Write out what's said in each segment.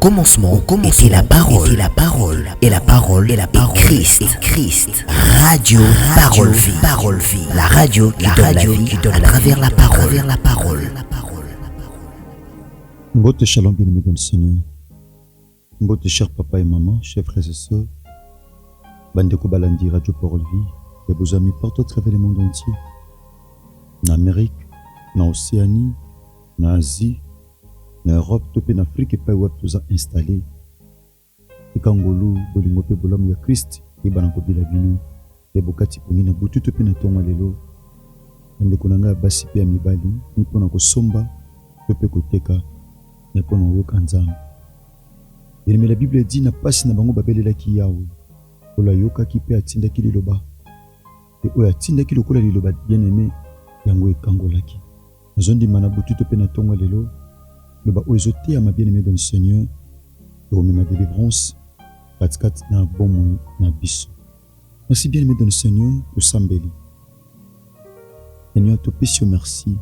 commencement était la parole, et la parole est Christ. Radio Parole Vie, la radio qui donne la vie à travers la parole. Mbote shalom bien-aimés dans le Seigneur. Mbote chers papa et maman, chers frères et sœurs. Bandeko Balandi Radio Parole Vie, et vos amis partout à travers le monde entier. En Amérique, en Océanie, en Asie, en Europe, en Afrique et pas où tout ça installé. Et quand ngolu bolingo pe bolam ya Christ, et banako bilabino, et bokati pongi na butu tope na tonga lelo. Bandeko nanga basi pe amibali, ni pona ko somba, tope koteka. Et pour nous mais la Bible dit n'a pas si na bango babelela ki yawe ola yoka ki pe atinda ki liloba et oya atinda ki lokola liloba bien aimé yango ekangolaki nazondi mana butu to pe na tonga lelo loba ozote ama bien aimé dans le Seigneur et ma délivrance katkat na bomo na biso. Merci bien aimé dans le Seigneur au sambeli Seigneur to pesi merci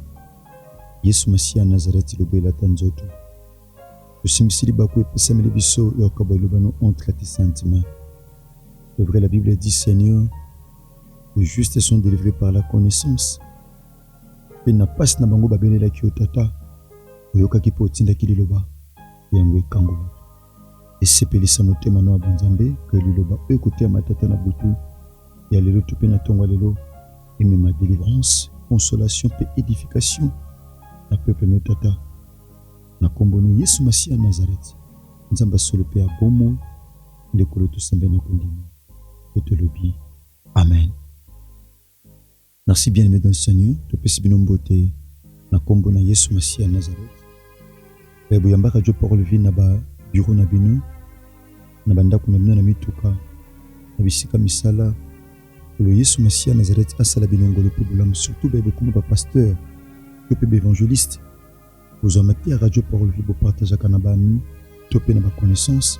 Yesu Masia Nazareth lobela tanzoto. Le simsili bakou et pesamele biso et okaboilubano entre tes sentiments. Le vrai, la Bible dit, Seigneur, les justes sont délivrés par la connaissance. Et n'a pas na bango babene la kiotata, yoka ki potinda ki liloba, yangwe kangola. Et sepeli samote mano abonzambe, que liloba ekote matata na butu, et alelo tupe na tonga lelo, et même ma délivrance, consolation et édification, la peuple notata. Na kombono Yesu Masia Nazareth nzamba solo pe abomo ndekolo to sambe na kondimo to lobi amen. Merci bien aimé dans le Seigneur to pesi binombote na kombono Yesu Masia Nazareth pe boyamba ka jo parole vie na ba bureau na bino na banda kuna bino na mituka na bisika misala lo Yesu Masia Nazareth asala binongolo pe bolam surtout ba beaucoup ba pasteur to pe évangéliste. Vous en mettez à Radio Parole Vie pour partager à Kanabami, topé na ba connaissance.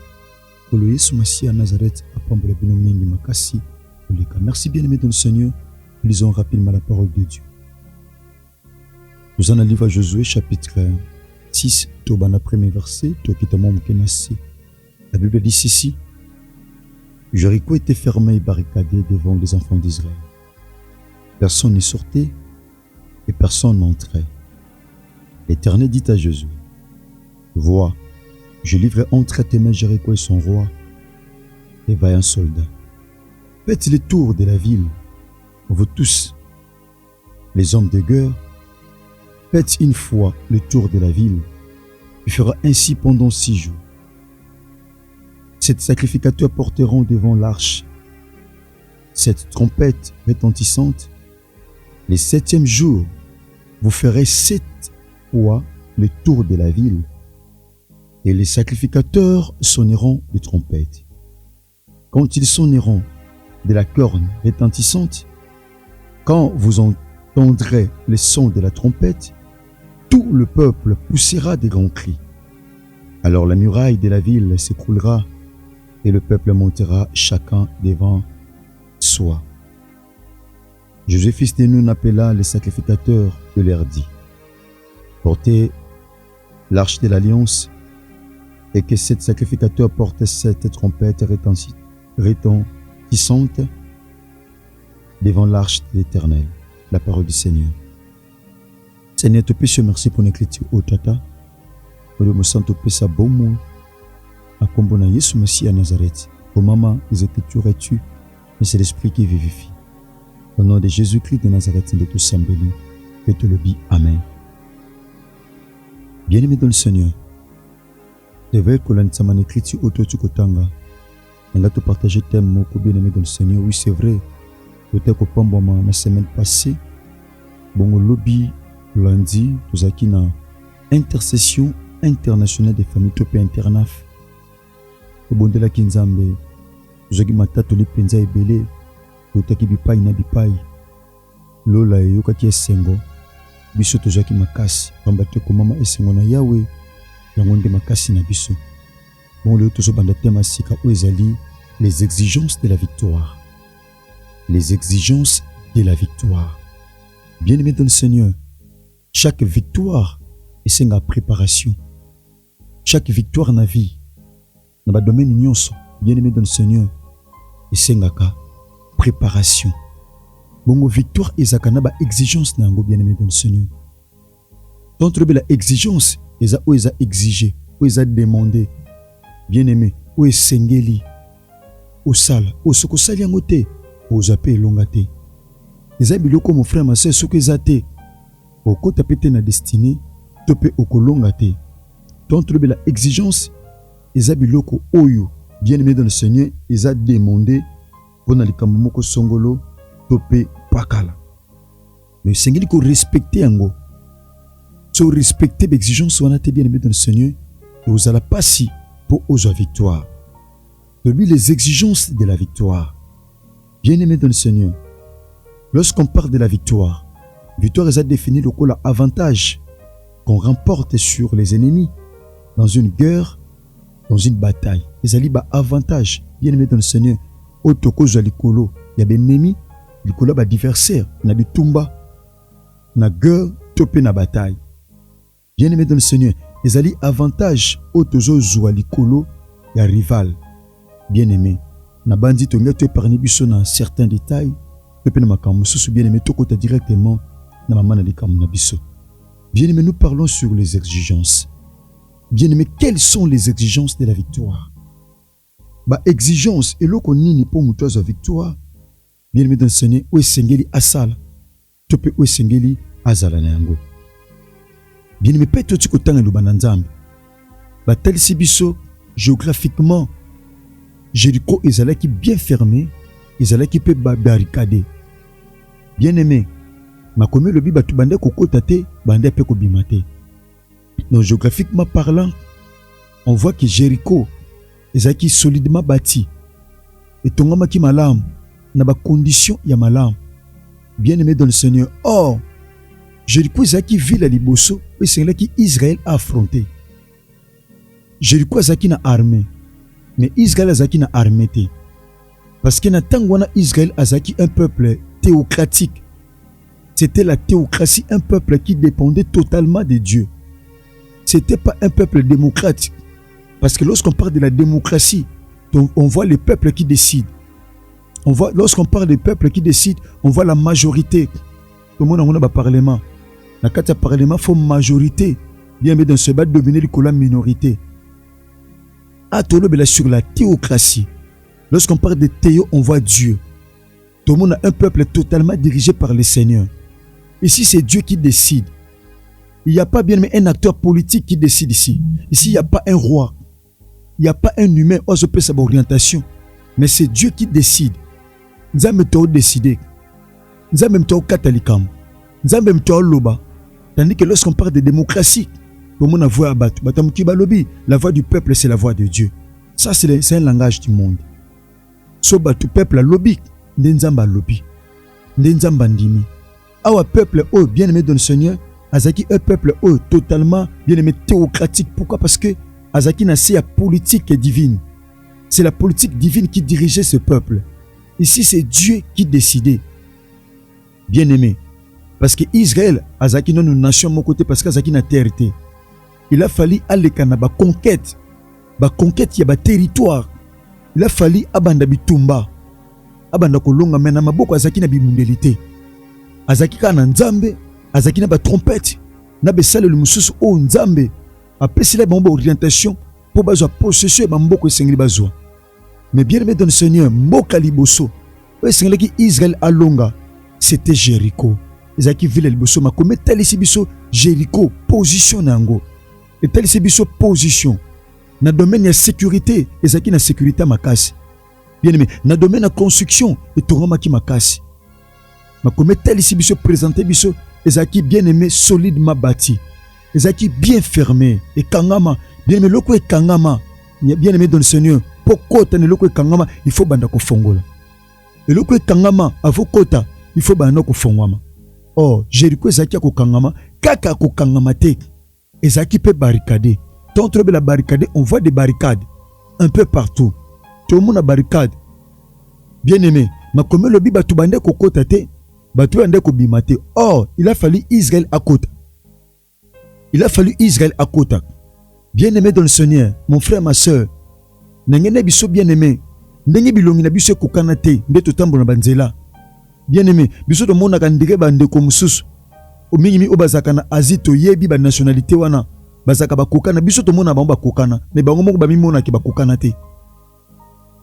Pour le Yesu Masia Nazareth, à Pambola Binomengi Makasi, pour les cas. Merci bien aimé dans le Seigneur. Lisons rapidement la parole de Dieu. Nous en allons livre à Josué, chapitre 6, Tobana premier verset, Tokitamom Kenasi. La Bible dit ceci. Jéricho était fermé et barricadé devant les enfants d'Israël. Personne ne sortait et personne n'entrait. L'Éternel dit à Josué, vois, je livre entre tes mains Jéricho et son roi, et vaillants soldats. Faites le tour de la ville, vous tous, les hommes de guerre, faites une fois le tour de la ville, tu feras ainsi pendant 6 jours. Ces sacrificateurs porteront devant l'arche cette trompette retentissante. Le 7e jour, vous ferez 7 fois le tour de la ville, et les sacrificateurs sonneront de trompettes. Quand ils sonneront de la corne retentissante, quand vous entendrez le son de la trompette, tout le peuple poussera des grands cris. Alors la muraille de la ville s'écroulera, et le peuple montera chacun devant soi. Josué fils de Nun appela les sacrificateurs et leur dit, portez l'arche de l'alliance et que cet sacrificateur porte cette trompette retentissante devant l'arche de l'Éternel. La parole du Seigneur. Seigneur, te pèse merci pour l'écriture au tata. Pour le mot te pèse bon mot. À combona Yesu Messie à Nazareth. Au maman, les écritures es tu, mais c'est l'esprit qui vivifie. Au nom de Jésus-Christ de Nazareth, de tout sambeli, que te le dis. Amen. Bien-aimé dans le Seigneur, c'est vrai que l'antisaman écrit auto tukotanga. On a tout partagé thème moko bien-aimé dans le Seigneur. Oui, c'est vrai. Peut-être que pendant la semaine passée, bon lobby lundi, nous avons une intercession internationale des familles topé internaf. Au bon de la Kinzambe, nous avons matatu les penza ebele, totaki bipai na bipai. Lola yoka ki esengo. Biso tozaki makasi pambate ko mama esengo na yawe yango nde makasi na biso. Bon le tozo banda tema sika o ezali les exigences de la victoire. Les exigences de la victoire. Bien-aimé dans le Seigneur, chaque victoire est une préparation. Chaque victoire dans la vie dans le domaine nyonso, bien-aimé dans le Seigneur, et sengaka préparation. Bongo victoire ezaka na ba exigence nango bien-aimé dans le Seigneur. Donc la exigence eza ou eza exigé, ou eza demandé. Bien-aimé, ou esengeli, ou sala, ou soko sali yango te, ou zape elonga te. Eza biloko mon frère ma sœur soko eza te. Okota pete na destinée, tope okolonga te. Donc la exigence eza biloko oyo bien-aimé dans le Seigneur, eza demandé pour na likambo moko songolo tope pakala. Mais sengeli ko respecter yango. So respecter l'exigence wana te bien-aimé dans le Seigneur, et vous allez passer pour aux victoire. Depuis les exigences de la victoire. Bien-aimé dans le Seigneur, lorsqu'on parle de la victoire est définie le col avantage qu'on remporte sur les ennemis dans une guerre, dans une bataille. Les alibas avantage, bien-aimé dans le Seigneur, otoko zalikolo, il y a des ennemis, likolo ba adversaire, na bitumba, na guerre, topé na bataille. Bien-aimé dans le Seigneur, les alliés avantage otozo zalikolo, il y a rival. Bien-aimé, na bandi tonga tu épargné biso na certains détails, topé na makambo sous bien-aimé tokota directement na maman na likam na biso. Bien-aimé, nous parlons sur les exigences. Bien-aimé, quelles sont les exigences de la victoire? Ba exigence et loko nini pour mutoza victoire. Bien-aimé dans le Seigneur, ou sengeli asala, tope ou sengeli azala na yango. Bien-aimé, peut-être tu kotanga lubana nzambe. Ba tel si biso géographiquement Jéricho ezalaki bien fermé, ezalaki pe barricadé. Bien-aimé, makomi lobi batu bande kokota te, bande pe kobima te. Donc géographiquement parlant, on voit que Jéricho ezalaki solidement bâti. Et tongama ki malam na ba condition ya malam. Bien-aimé dans le Seigneur. Or, Jéricho ezalaki ville à liboso, et c'est là qu'Israël a affronté. Jéricho ezalaki na armée. Mais Israël azaki na armée te. Parce que na tangwana Israël azaki un peuple théocratique. C'était la théocratie, un peuple qui dépendait totalement de Dieu. C'était pas un peuple démocratique. Parce que lorsqu'on parle de la démocratie, on voit les peuples qui décident. Lorsqu'on parle des peuples qui décident, on voit la majorité. Tout le monde a un parlement. Dans le parlement, il faut majorité. Bien, mais dans ce bas dominer la minorité. Sur la théocratie. Lorsqu'on parle de théo, on voit Dieu. Tout le monde a un peuple totalement dirigé par le Seigneur. Ici, c'est Dieu qui décide. Il n'y a pas bien un acteur politique qui décide ici. Ici, il n'y a pas un roi. Il n'y a pas un humain. Oh, je peux savoir orientation. Mais c'est Dieu qui décide. Nous avons décidé. Nous avons katalikam. Nous avons loba. Tandis que lorsqu'on parle de démocratie, tout le monde a voix à battre. La voix du peuple, c'est la voix de Dieu. Ça, c'est un langage du monde. Soba tout peuple a lobby. Ndenzamba lobby. Ndenzamba ndimi. Awa peuple, oh, bien aimé dans le Seigneur. Azaki, un peuple, oh, totalement bien aimé théocratique. Pourquoi? Parce que Azaki n'a la politique divine. C'est la politique divine qui dirigeait ce peuple. Ici, c'est Dieu qui décidait. Bien aimé. Parce que Israël, Azaki non une nation mon côté parce qu'Azaki n'a terre. Il a fallu aller à la conquête. La conquête, il y a un territoire. Il a fallu abanda bitumba. Abanda kolonga mena maboko Azaki na bimundelité. Azaki kana nzambe, Azaki na ba trompette. Na besale le mususu o nzambe. Après c'est la bonne orientation pour bazwa possession ba mboko esengeli bazwa. Mais bien aimé dans le Seigneur, mboka liboso. O esengeli ki Israël alonga, c'était Jéricho. Ezaki ville liboso makome talisi biso Jéricho position nango. Et talisi biso position. Na domaine de sécurité, ezaki na sécurité makasi. Bien aimé, na domaine de construction, et tongama ki makasi. Makome talisi biso présenté biso, ezaki bien aimé solidement bâti. Ezaki bien fermé et kangama, bien aimé loko e kangama, bien aimé dans le Seigneur. Pour kota ne loko e kangama, il faut banda ko fongola. Et loko e kangama avo kota, il faut banda ko fongwama. Oh, Jéricho ezaki ko kangama, kaka ko kangama te. Ezaki peut barricader. Tant que la barricade, on voit des barricades un peu partout. Tout le monde a barricade. Bien aimé, mais comme le biba tu bande ko kota te, batu bande ko bimate. Oh, il a fallu Israël à kota. Il a fallu Israël à kota. Bien aimé dans le Seigneur, mon frère, ma soeur, Nengene biso bien-aimé. Ndenge bilongi na biso kokana te nde totambola banzela. Bien-aimé, biso to mona kandike bandeko mususu. O mingi obazaka na Asie to yebi ba nationalité wana. Bazaka ba kokana biso to mona bango ba kokana. Mais bango moko ba mimona ki ba kokana te.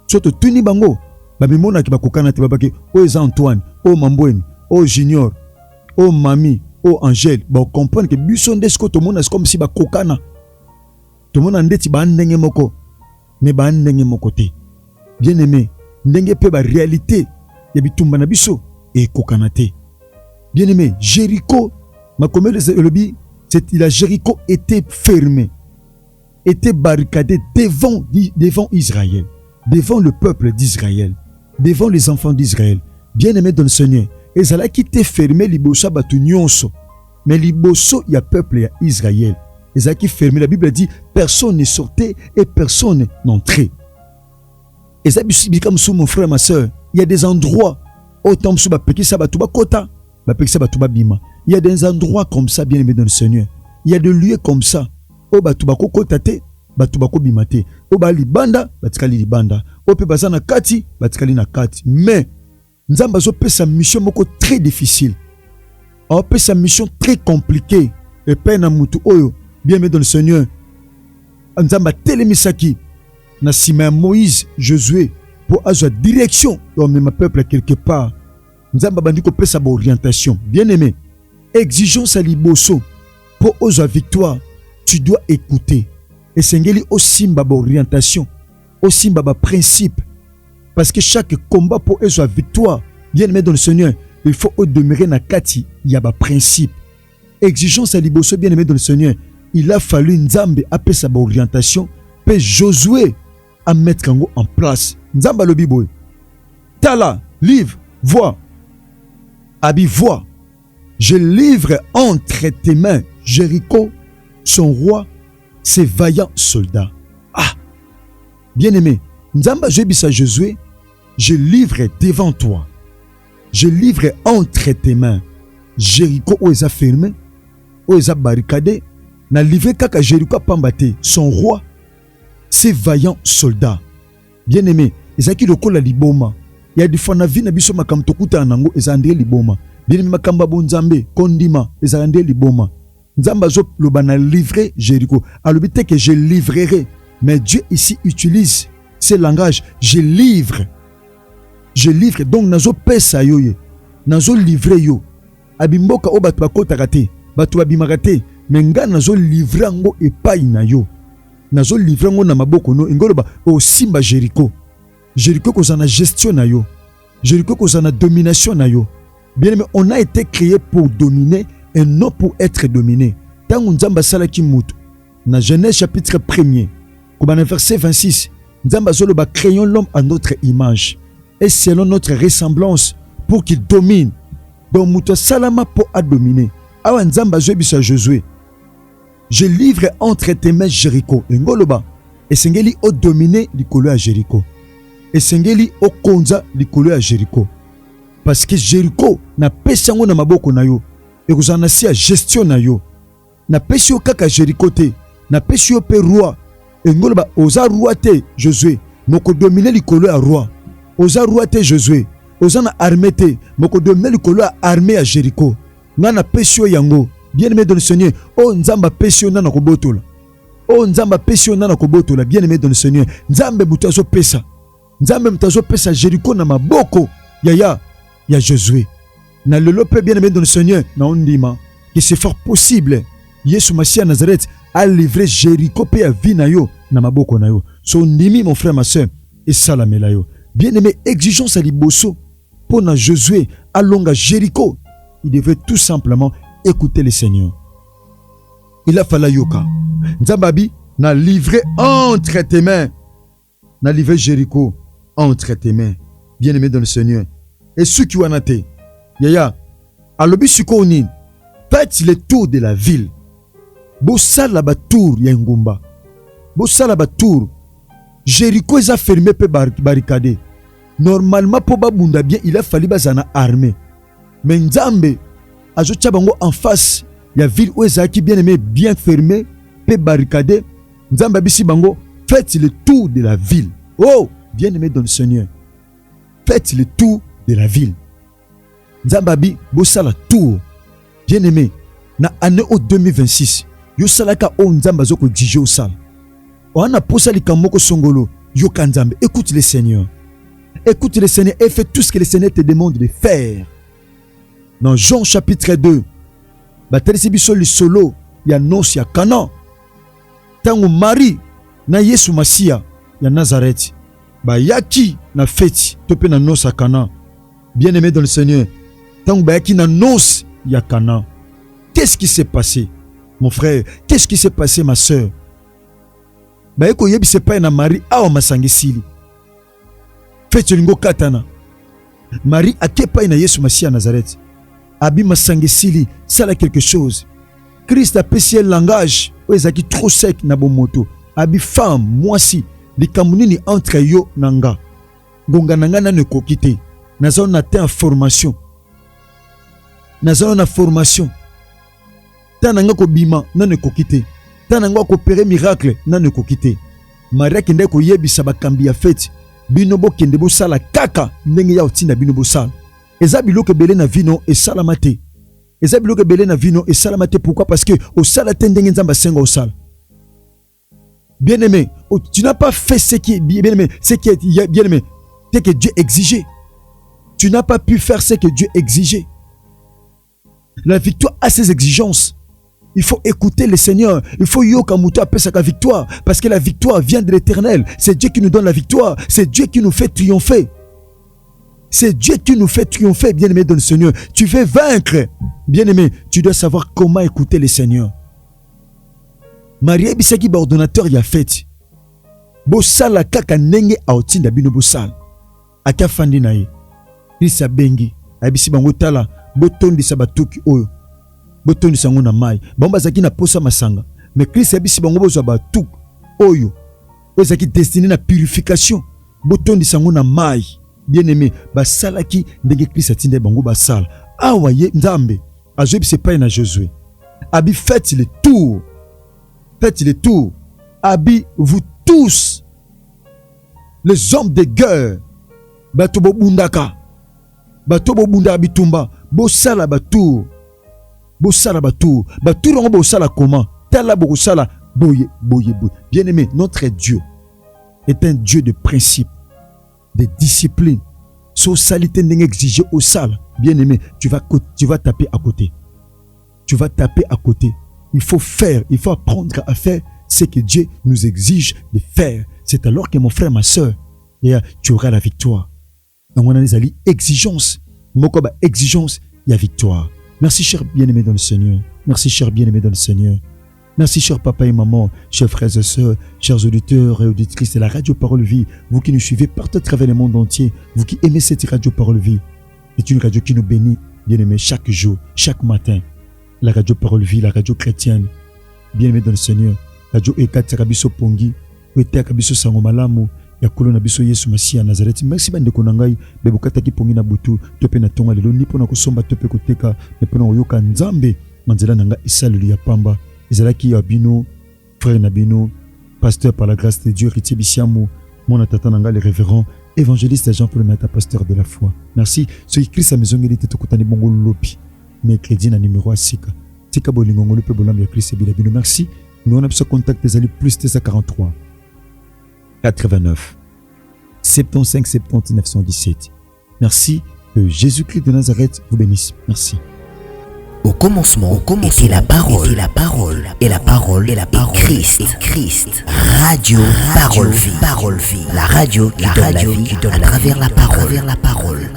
So to tuni bango ba mimona ki ba kokana te babaki o eza Antoine, o Mambweni, o Junior, o Mami, o Angèle. Ba comprendre que biso ndesko to mona c'est comme si ba kokana. To mona ndeti ba ndenge moko. Mais ba ndenge moko te. Bien-aimé, ndenge pe ba réalité ya bitumba na biso e kokana te. Bien-aimé, Jéricho, ma commune la Jéricho était fermée, était barricadée devant Israël, devant le peuple d'Israël, devant les enfants d'Israël. Bien-aimé dans le Seigneur, et ça qui était fermé liboso batu nyonso, mais liboso ya peuple ya Israël. Et ça qui fermé, la Bible dit personne ne sortait et personne n'entrait. Et ça comme sous mon frère, ma soeur, il y a des endroits où tu as péché ça batuba kota, péché ça batuba bima. Il y a des endroits comme ça, bien aimé dans le Seigneur. Il y a des lieux comme ça où batuba kota te, batuba ko bimate. Où ba libanda, batikali libanda. Où pe bazana kati, batikali na kati. Mais nzamba zo pe sa mission moko très difficile. On peut sa mission très compliquée. Et peine mutu oyo, bien aimé dans le Seigneur. Nzamba telemisaki. Na sima Moïse, Josué, pour avoir direction dans ma peuple quelque part. Nzamba bandiko pesa ba orientation. Bien aimé, exigence à liboso pour avoir victoire, tu dois écouter. Et sengeli aussi ba orientation, aussi ba principe. Parce que chaque combat pour avoir victoire, bien aimé dans le Seigneur, il faut demeurer na kati, il y a ba principe. Exigence à liboso, bien aimé dans le Seigneur, il a fallu Nzambe appeler sa ba orientation, puis Josué à mettre en place. Nzamba le Bible. Tala, livre, voix. Abi, voix. Je livre entre tes mains Jéricho, son roi, ses vaillants soldats. Ah, bien-aimé, Nzamba je bis à Josué, je livre devant toi. Je livre entre tes mains Jéricho où ils a fermé, où ils a barricadé. Na livré kaka Jéricho a pambaté, son roi, ces vaillants soldats. Bien-aimés, ils ont qui le col à liboma. Il y a des fois na vie na biso makam tokuta nango ils ont liboma. Bien-aimé makamba bonzambe kondima ils ont liboma. Nzamba zo le bana livré Jéricho. Alors bité que je livrerai. Mais Dieu ici utilise ce langage. Je livre. Je livre. Donc nazo pesa yoye. Nazo livre yo. Abimboka o batu bakota kate. Batu abimakate. Mais nga nazo livre ngo epai na yo. Nazo livre ngo na maboko no ingoloba o simba Jéricho. Jéricho kozana gestion na yo. Jéricho kozana domination na yo. Bien aimé, on a été créé pour dominer et non pour être dominé. Tangu Nzamba salaki mutu. Na Genèse chapitre 1er, comme verset 26, Nzamba zoloba créons l'homme à notre image et selon notre ressemblance pour qu'il domine. Donc mutu salama pour à dominer. Awa Nzamba zobisa Josué. Je livre entre tes mains Jéricho. Ngoloba. Et sengeli o dominer likolo à Jéricho. Et sengeli o konza likolo à Jéricho. Parce que Jéricho na pesi yango na maboko na yo. Et vous en avez gestion na yo. Na pesi yo kaka Jéricho te. Na pesi yo pe roi. Et ngoloba oza roi te Josué. Moko dominer likolo à roi. Oza roi te Josué. Oza na armée te. Moko dominer likolo à armée à Jéricho. Na pesi yo yango. Bien-aimé dans le Seigneur, oh Nzamba pesio na kobotola. Oh Nzamba pesio na kobotola, bien-aimé dans le Seigneur. Nzambe mutazo pesa. Nzambe mutazo pesa Jéricho na maboko ya Josué. Na lelo pe bien-aimé dans le Seigneur, na ondima que c'est fort possible. Yesu Masia Nazareth a livré Jéricho pe ya vie na yo na maboko na yo. So ndimi mon frère ma soeur et salamela yo. Bien-aimé, exigence à liboso pour na Josué a longa Jéricho. Il devait tout simplement écoutez le Seigneur. Il a fallu yoka. Nzambabi n'a livré entre tes mains. N'a livré Jéricho entre tes mains. Bien-aimé dans le Seigneur. Et ceux qui ont été. Yaya. Alobi sukoni. Faites le tour de la ville. Bossa la tour yangumba. Bossa la tour. Jéricho est fermé pe barricadé. Normalement pour babunda bien il a fallu bazana armée. Mais Nzambe ajoute bango en face, il y a ville où Ezaki bien aimé, bien fermé, peu barricadé. Nzamba bisi bango, faites le tour de la ville. Oh, bien-aimé dans le Seigneur, faites le tour de la ville. Nzambabi, bosala tour. Bien-aimé, na année 2026, yo salaka o nzamba zoko exige au sal. Oana posa likamoko songolo, yo kanzambe. Écoute le Seigneur. Écoute le Seigneur et fais tout ce que le Seigneur te demande de faire. Dans Jean chapitre 2, batalisi biso li solo ya nos ya Cana. Tango Marie na Yesu Masia ya Nazareth. Bayaki na feti tope na nos ya Cana. Bien-aimé dans le Seigneur, tango bayaki na nos ya Cana. Qu'est-ce qui s'est passé, mon frère? Qu'est-ce qui s'est passé, ma soeur? Bayeko yebi se pa na Marie awa masangisili. Feti lingo katana. Marie akepa na Yesu Masia Nazareth. Abi masangisili sala quelque chose. Christ a péché le langage. Oezaki trop sec na bomoto. Abi femme, moi si. Likamunini entre yo nanga. Gonga nanga na ne kokite. Nazon na te en formation. Nazon na formation. Tananga ko bima na ne kokite. Tananga ko opérer miracle na ne kokite. Maria kende ko yebisa bakambi ya fête. Binobo kende bo sala kaka ndenge ya otinda binobo sala. Eza biloko belé na vino et salamate. Eza biloko belé na vino et salamate. Pourquoi? Parce que au sala tendenge nzamba senga au sala. Bien-aimé, tu n'as pas fait ce qui est bien-aimé, ce qui est bien-aimé, ce que Dieu exigeait. Tu n'as pas pu faire ce que Dieu exigeait. La victoire a ses exigences. Il faut écouter le Seigneur. Il faut yokamuto appeler sa victoire. Parce que la victoire vient de l'Éternel. C'est Dieu qui nous donne la victoire. C'est Dieu qui nous fait triompher. C'est Dieu qui nous fait triompher, bien-aimé dans le Seigneur. Tu veux vaincre, bien-aimé. Tu dois savoir comment écouter le Seigneur. Marie bisaki ba ordonnateur ya fête. Bo sala kaka nenge aotinda bino bo sala. Aka fandi na ye. Lisa bengi. Abisi bango tala. Bo tondi sa batuki oyo. Bo tondi sango na mai. Bamba zaki na posa masanga. Mais Christ abisi bango bo zo batuki oyo. Ozaki destiné na purification. Bo tondi sango na mai. Bien-aimé, basalaki ndenge Christ atinde bango basala. Awa ye nzambe. Azobi se pa na Josué. Abi faites le tour. Faites le tour. Abi vous tous les hommes de guerre. Bato bo bundaka. Bato bo bunda bitumba. Bo sala batour. Bo sala batour. Batour on bo sala comment? Tala bo sala boye. Bien-aimé, notre Dieu est un Dieu de principe, de discipline. Socialité n'est exigée au sale. Bien-aimé, tu vas taper à côté. Tu vas taper à côté. Il faut faire, il faut apprendre à faire ce que Dieu nous exige de faire. C'est alors que mon frère, ma soeur, tu auras la victoire. Donc on a des exigences. Mokoba exigence, il y a victoire. Merci cher bien-aimé dans le Seigneur. Merci cher bien-aimé dans le Seigneur. Merci chers papa et maman, chers frères et sœurs, chers auditeurs et auditrices de la Radio Parole Vie, vous qui nous suivez partout à travers le monde entier, vous qui aimez cette Radio Parole Vie. C'est une radio qui nous bénit, bien-aimé, chaque jour, chaque matin. La Radio Parole Vie, la radio chrétienne, bien-aimé dans le Seigneur. Radio Ekati Rabiso Pongi, Wete Kabiso Sangomalamu, Yakolo Nabiso Yesu Masia Nazareth. Merci bande konangai, bebukata ki pongi na butu, tope na tonga lelo, nipo na kusomba tope koteka, nipo na oyoka nzambe, manzela nanga isalu ya pamba. Ezalaki Abino, frère Nabino, pasteur par la grâce de Dieu, Ritier Bissiamou, mon tata nanga, le révérend, évangéliste Jean-Paul Mata, pasteur de la foi. Merci. Ce qui Christ a maison, il était tout côté de Bongo Lopi. Mais crédit na numéro Sika. Tika Bolingo Lopi Bolam ya Christ et Bilabino. Merci. Nous on a besoin de contact des alliés plus 43 89 75 70 917. Merci. Que Jésus-Christ de Nazareth vous bénisse. Merci. Au commencement, était la parole, et la parole est Christ. Radio Parole Vie, la radio qui donne la vie à travers la parole.